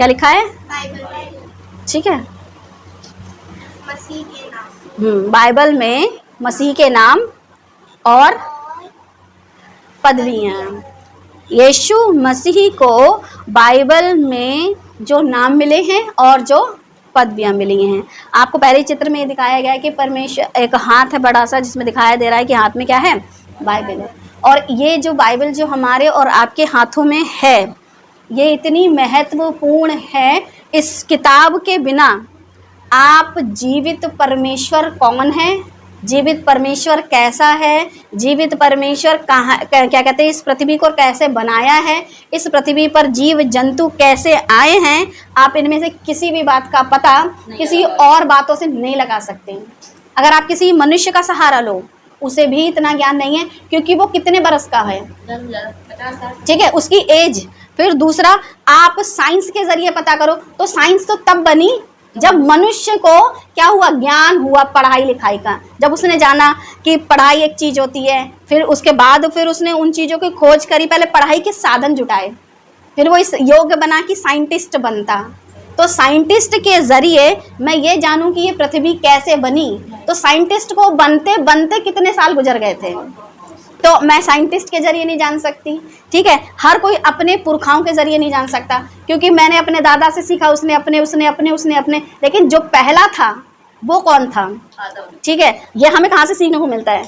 क्या लिखा है? ठीक है, मसीह के नाम। बाइबल में मसीह के नाम और पदवियां। यीशु मसीह को बाइबल में जो नाम मिले हैं और जो पदवियां मिली हैं। आपको पहले चित्र में दिखाया गया है कि परमेश्वर, एक हाथ है बड़ा सा जिसमें दिखाया दे रहा है कि हाथ में क्या है? बाइबल है। और ये जो बाइबल जो हमारे और आपके हाथों में है, ये इतनी महत्वपूर्ण है। इस किताब के बिना आप जीवित परमेश्वर कौन है, जीवित परमेश्वर कैसा है, जीवित परमेश्वर कहाँ, क्या कहते हैं, इस पृथ्वी को कैसे बनाया है, इस पृथ्वी पर जीव जंतु कैसे आए हैं, आप इनमें से किसी भी बात का पता किसी और बातों से नहीं लगा सकते। अगर आप किसी मनुष्य का सहारा लो, उसे भी इतना ज्ञान नहीं है, क्योंकि वो कितने बरस का है, 50 ठीक है, उसकी एज। फिर दूसरा, आप साइंस के जरिए पता करो, तो साइंस तो तब बनी जब मनुष्य को क्या हुआ? ज्ञान हुआ पढ़ाई लिखाई का। जब उसने जाना कि पढ़ाई एक चीज होती है, फिर उसके बाद फिर उसने उन चीजों की खोज करी, पहले पढ़ाई के साधन जुटाए, फिर वो इस योग्य बना कि साइंटिस्ट बनता। तो साइंटिस्ट के जरिए मैं ये जानूं कि ये पृथ्वी कैसे बनी, तो साइंटिस्ट को बनते बनते कितने साल गुजर गए थे, तो मैं साइंटिस्ट के जरिए नहीं जान सकती। ठीक है, हर कोई अपने पुरखाओं के जरिए नहीं जान सकता, क्योंकि मैंने अपने दादा से सीखा, उसने अपने, लेकिन जो पहला था वो कौन था? ठीक है, ये हमें कहाँ से सीखने को मिलता है?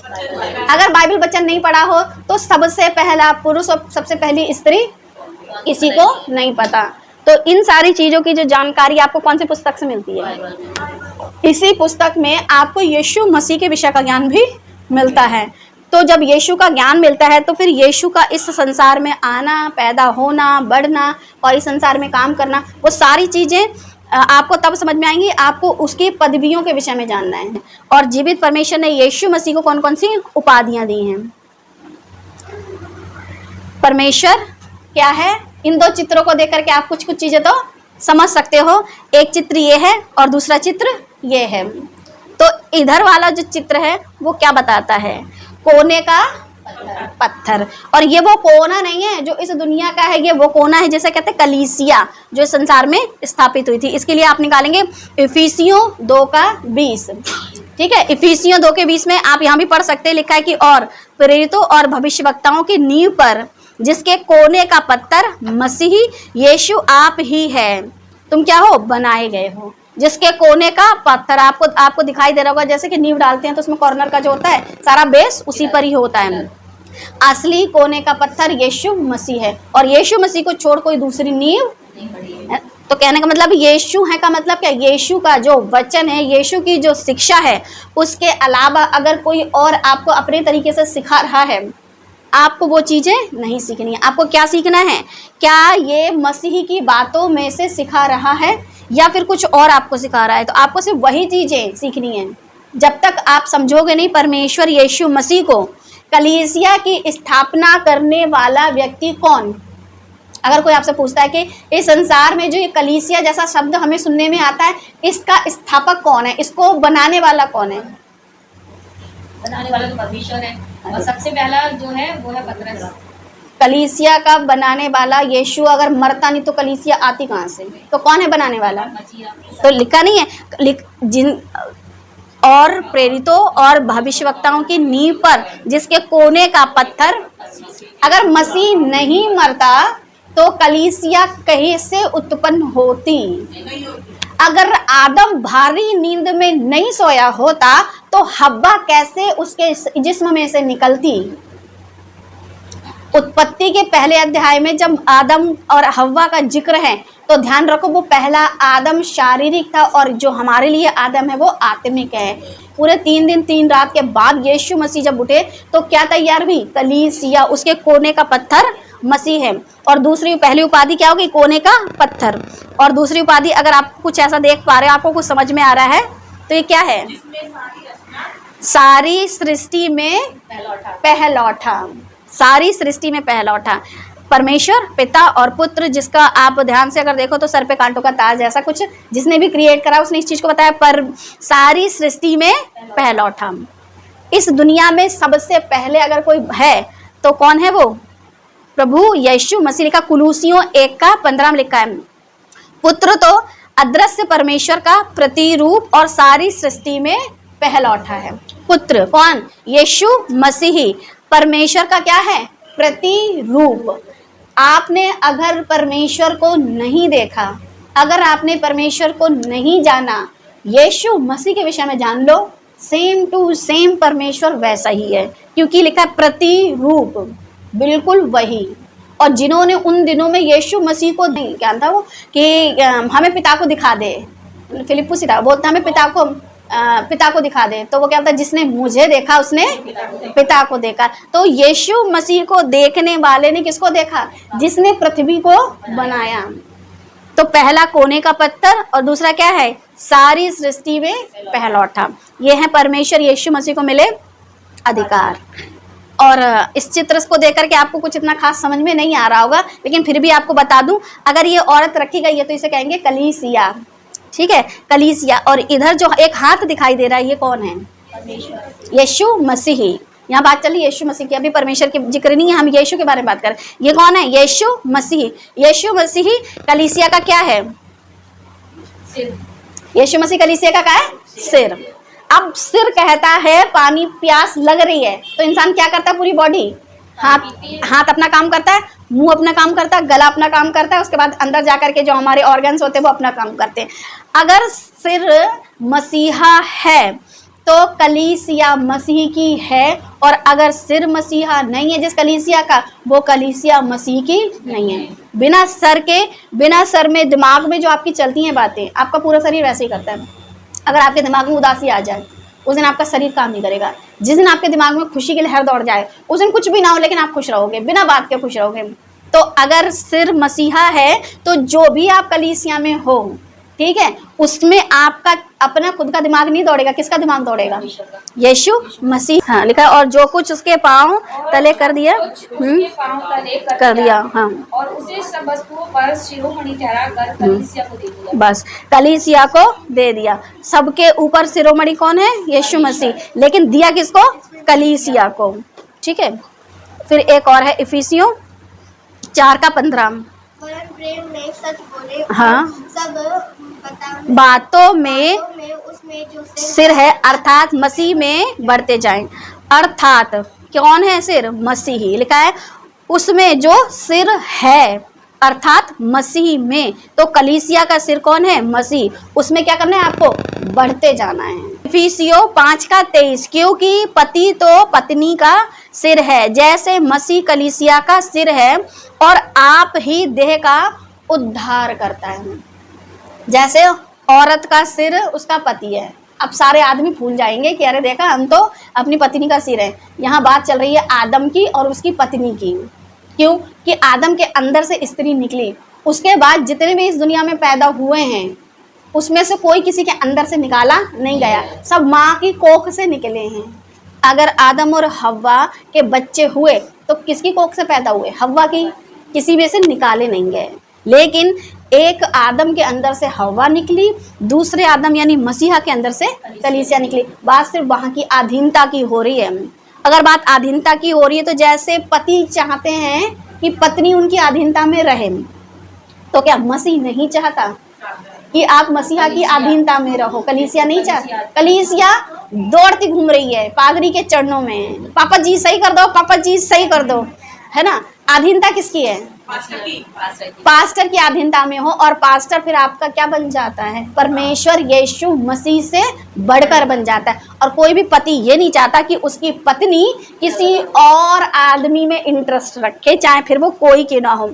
अगर बाइबल बच्चा नहीं पढ़ा हो तो सबसे पहला पुरुष और सबसे पहली स्त्री किसी को नहीं पता। तो इन सारी चीज़ों की जो जानकारी आपको कौन सी पुस्तक से मिलती है? इसी पुस्तक में आपको यीशु मसीह के विषय का ज्ञान भी मिलता है। तो जब यीशु का ज्ञान मिलता है तो फिर यीशु का इस संसार में आना, पैदा होना, बढ़ना और इस संसार में काम करना, वो सारी चीज़ें आपको तब समझ में आएंगी। आपको उसकी पदवियों के विषय में जानना है। और जीवित परमेश्वर ने यीशु मसीह को कौन कौन सी उपाधियां दी हैं? परमेश्वर क्या है? इन दो चित्रों को देख करके आप कुछ कुछ चीज़ें तो समझ सकते हो। एक चित्र ये है और दूसरा चित्र ये है। तो इधर वाला जो चित्र है वो क्या बताता है? कोने का पत्थर। और ये वो कोना नहीं है जो इस दुनिया का है, ये वो कोना है जैसे कहते हैं कलीसिया, जो संसार में स्थापित हुई थी। इसके लिए आप निकालेंगे इफिसियों 2:20। ठीक है, इफिसियों 2:20 में आप यहाँ भी पढ़ सकते हैं, लिखा है कि और प्रेरितों और भविष्यवक्ताओं की नींव पर जिसके कोने का पत्थर मसीही यीशु आप ही है, तुम क्या हो? बनाए गए हो। जिसके कोने का पत्थर आपको दिखाई दे रहा होगा, जैसे कि नींव डालते हैं तो उसमें कॉर्नर का जो होता है सारा बेस उसी पर ही होता है। असली कोने का पत्थर यीशु मसीह है, और यीशु मसीह को छोड़ कोई दूसरी नींव नहीं। तो कहने का मतलब यीशु है का मतलब क्या? यीशु का जो वचन है, यीशु की जो शिक्षा है, उसके अलावा अगर कोई और आपको अपने तरीके से सिखा रहा है, आपको वो चीज़ें नहीं सीखनी है। आपको क्या सीखना है? क्या ये मसीह की बातों में से सिखा रहा है या फिर कुछ और आपको सिखा रहा है? तो आपको सिर्फ वही चीज़ें सीखनी है। जब तक आप समझोगे नहीं परमेश्वर यीशु मसीह को, कलीसिया की स्थापना करने वाला व्यक्ति कौन? अगर कोई आपसे पूछता है कि इस संसार में जो ये कलीसिया जैसा शब्द हमें सुनने में आता है, इसका स्थापक कौन है, इसको बनाने वाला कौन है? बनाने वाला तो परमेश्वर है, और सबसे पहला जो है वो है पतरस। कलीसिया का बनाने वाला यीशु अगर मरता नहीं तो कलीसिया आती कहाँ से? तो कौन है बनाने वाला? तो लिखा नहीं है जिन और प्रेरितों और भविष्यवक्ताओं की नींव पर जिसके कोने का पत्थर। अगर मसीह नहीं मरता तो कलीसिया कहीं से उत्पन्न होती? अगर आदम भारी नींद में नहीं सोया होता तो हव्वा कैसे उसके जिस्म में से निकलती? उत्पत्ति के पहले अध्याय में जब आदम और हव्वा का जिक्र है तो ध्यान रखो, वो पहला आदम शारीरिक था और जो हमारे लिए आदम है वो आत्मिक है। पूरे 3 दिन 3 रात के बाद यीशु मसीह जब उठे तो क्या तैयार हुई? कलीसिया, उसके कोने का पत्थर मसीह है। और दूसरी पहली उपाधि क्या होगी? कोने का पत्थर। और दूसरी उपाधि अगर आप कुछ ऐसा देख पा रहे हो, आपको कुछ समझ में आ रहा है, तो ये क्या है? सारी सृष्टि में पहलौठा। सारी सृष्टि में पहलौठा परमेश्वर पिता और पुत्र, जिसका आप ध्यान से अगर देखो तो सर पे कांटों का ताज ऐसा कुछ जिसने भी क्रिएट करा उसने इस चीज को बताया, पर सारी सृष्टि में पहलौठा। इस दुनिया में सबसे पहले अगर कोई है तो कौन है वो? प्रभु यीशु मसीह। लिखा कुलूसियों 1:15 में लिखा है, पुत्र तो अदृश्य परमेश्वर का प्रतिरूप और सारी सृष्टि में पहलौठा है। पुत्र कौन? यीशु मसीही परमेश्वर का क्या है? प्रतिरूप। आपने अगर परमेश्वर को नहीं देखा, अगर आपने परमेश्वर को नहीं जाना, यीशु मसीह के विषय में जान लो, सेम टू सेम परमेश्वर वैसा ही है, क्योंकि लिखा है प्रतिरूप, बिल्कुल वही। और जिन्होंने उन दिनों में यीशु मसीह को नहीं, क्या था वो कि हमें पिता को दिखा दे, फिलिप्पुस ही था, बोलता हमें पिता को दिखा दे, तो वो क्या था? जिसने मुझे देखा उसने पिता को देखा। तो यीशु मसीह को देखने वाले ने किसको देखा? जिसने पृथ्वी को बनाया। तो पहला कोने का पत्थर और दूसरा क्या है? सारी सृष्टि में पहलौठा। ये है परमेश्वर यीशु मसीह को मिले अधिकार। और इस चित्र को देख करके आपको कुछ इतना खास समझ में नहीं आ रहा होगा, लेकिन फिर भी आपको बता दूं, अगर ये औरत रखी गई है तो इसे कहेंगे कलीसिया, ठीक है, कलीसिया। और इधर जो एक हाथ दिखाई दे रहा है, ये कौन है? यीशु मसीह। यहाँ बात चली यीशु मसीह की, अभी परमेश्वर की जिक्र नहीं है, हम यीशु के बारे में बात करें। ये कौन है? यीशु मसीह। यीशु मसीह कलीसिया का क्या है? यीशु मसीह कलीसिया का क्या है? सिर। अब सिर कहता है पानी प्यास लग रही है तो इंसान क्या करता है? पूरी बॉडी, हाथ अपना काम करता है, मुंह अपना काम करता है, गला अपना काम करता है, उसके बाद अंदर जाकर के जो हमारे ऑर्गन्स होते हैं वो अपना काम करते हैं। अगर सिर मसीहा है तो कलीसिया मसीह की है, और अगर सिर मसीहा नहीं है जिस कलीसिया का, वो कलीसिया मसीह की नहीं है। बिना सर के, बिना सर में दिमाग में जो आपकी चलती हैं बातें, आपका पूरा शरीर वैसे ही करता है। अगर आपके दिमाग में उदासी आ जाए उस दिन आपका शरीर काम नहीं करेगा। जिस दिन आपके दिमाग में खुशी की लहर दौड़ जाए उस दिन कुछ भी ना हो लेकिन आप खुश रहोगे, बिना बात के खुश रहोगे। तो अगर सिर मसीहा है तो जो भी आप कलीसिया में हो, ठीक है, उसमें आपका अपना खुद का दिमाग नहीं दौड़ेगा। किसका दिमाग दौड़ेगा? यीशु मसीह। हाँ, लिखा और जो कुछ उसके पांव तले कर दिया, कर दिया, हाँ, और उसे सब वस्तुओं पर शिरोमणि ठहराकर कलीसिया को दे दिया। बस कलीसिया को दे दिया। सबके ऊपर शिरोमणि कौन है? यीशु मसीह, लेकिन दिया किसको? कलीसिया को, ठीक है। फिर एक और है इफिसियों 4:15। प्रेम में सच बोले, हाँ, सब बातों में उसमें जो सिर है अर्थात मसीह में बढ़ते जाएं। अर्थात कौन है सिर? मसीही। लिखा है उसमें जो सिर है अर्थात मसीह में। तो कलीसिया का सिर कौन है? मसीह। उसमें क्या करना है? आपको बढ़ते जाना है। इफिसियों 5:23, क्योंकि पति तो पत्नी का सिर है, जैसे मसीह कलीसिया का सिर है और आप ही देह का उद्धार करता है। जैसे औरत का सिर उसका पति है। अब सारे आदमी भूल जाएंगे कि अरे देखा, हम तो अपनी पत्नी का सिर है। यहाँ बात चल रही है आदम की और उसकी पत्नी की। क्यों? कि आदम के अंदर से स्त्री निकली, उसके बाद जितने भी इस दुनिया में पैदा हुए हैं उसमें से कोई किसी के अंदर से निकाला नहीं गया, सब माँ की कोख से निकले हैं। अगर आदम और हव्वा के बच्चे हुए तो किसकी कोख से पैदा हुए? हव्वा की, किसी में से निकाले नहीं गए। लेकिन एक आदम के अंदर से हव्वा निकली, दूसरे आदम यानी मसीहा के अंदर से कलीसिया निकली। बात सिर्फ वहाँ की अधीनता की हो रही है। अगर बात अधीनता की हो रही है तो जैसे पति चाहते हैं कि पत्नी उनकी अधीनता में रहे, तो क्या मसीह नहीं चाहता कि आप मसीहा की अधीनता में रहो? कलीसिया नहीं चाहता। कलीसिया दौड़ती घूम रही है पादरी के चरणों में, पापा जी सही कर दो, पापा जी सही कर दो, है ना। अधीनता किसकी है? पास्टर की अधीनता में हो, और पास्टर फिर आपका क्या बन जाता है? परमेश्वर यीशु मसीह से बढ़कर बन जाता है। और कोई भी पति ये नहीं चाहता कि उसकी पत्नी किसी और आदमी में इंटरेस्ट रखे, चाहे फिर वो कोई क्यों ना हो।